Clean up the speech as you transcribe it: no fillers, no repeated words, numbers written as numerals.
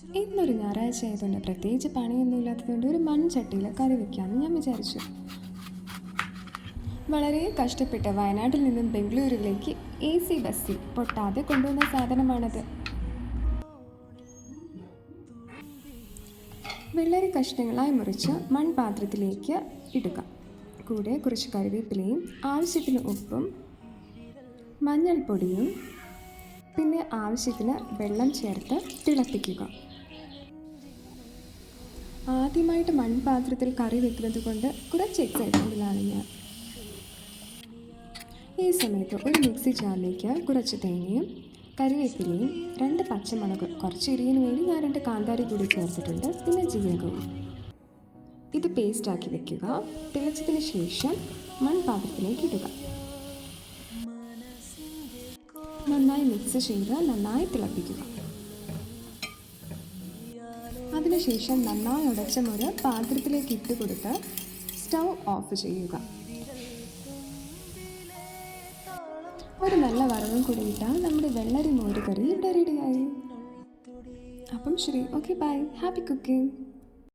ഇന്നൊരു ഞായറാഴ്ച ആയതുകൊണ്ട് പ്രത്യേകിച്ച് പണിയൊന്നും ഇല്ലാത്തതുകൊണ്ട് ഒരു മൺചട്ടിയിൽ കറി വയ്ക്കാമെന്ന് ഞാൻ വിചാരിച്ചു. വളരെ കഷ്ടപ്പെട്ട് വയനാട്ടിൽ നിന്നും ബംഗളൂരുവിലേക്ക് AC ബസ്സിൽ പൊട്ടാതെ കൊണ്ടുവന്ന സാധനമാണത്. വെള്ളരി കഷ്ണങ്ങളായി മുറിച്ച് മൺപാത്രത്തിലേക്ക് ഇടുക. കൂടെ കുറച്ച് കറിവേപ്പിലയും ആവശ്യത്തിന് ഉപ്പും മഞ്ഞൾപ്പൊടിയും പിന്നെ ആവശ്യത്തിന് വെള്ളം ചേർത്ത് തിളപ്പിക്കുക. ആദ്യമായിട്ട് മൺപാത്രത്തിൽ കറി വെക്കുന്നത് കൊണ്ട് കുറച്ച് എക്സൈറ്റ്മെൻറ്റിലാണ് ഞാൻ. ഈ സമയത്ത് ഒരു മിക്സി ജാറിലേക്ക് കുറച്ച് തേങ്ങയും കറിവേപ്പിലയും 2 പച്ചമുളക്, കുറച്ച് എരിവിന് വേണ്ടി ഞാൻ 2 കാന്താരി കൂടി ചേർത്തിട്ടുണ്ട്, പിന്നെ ജീരകവും. ഇത് പേസ്റ്റാക്കി വെക്കുക. തിളച്ചതിന് ശേഷം മൺപാത്രത്തിലേക്ക് ഇടുക. നന്നായി മിക്സ് ചെയ്ത് നന്നായി തിളപ്പിക്കുക. അതിനുശേഷം നന്നായി ഉടച്ച മുര പാത്രത്തിലേക്ക് ഇട്ട് കൊടുത്ത് സ്റ്റൗ ഓഫ് ചെയ്യുക. ഒരു നല്ല വറവും കൂടി ഇട്ടാൽ നമ്മുടെ വെള്ളരി മോര് കറി ഇവിടെ റെഡിയായി. അപ്പം ശരി, ഓക്കെ, ബൈ, ഹാപ്പി കുക്കിംഗ്.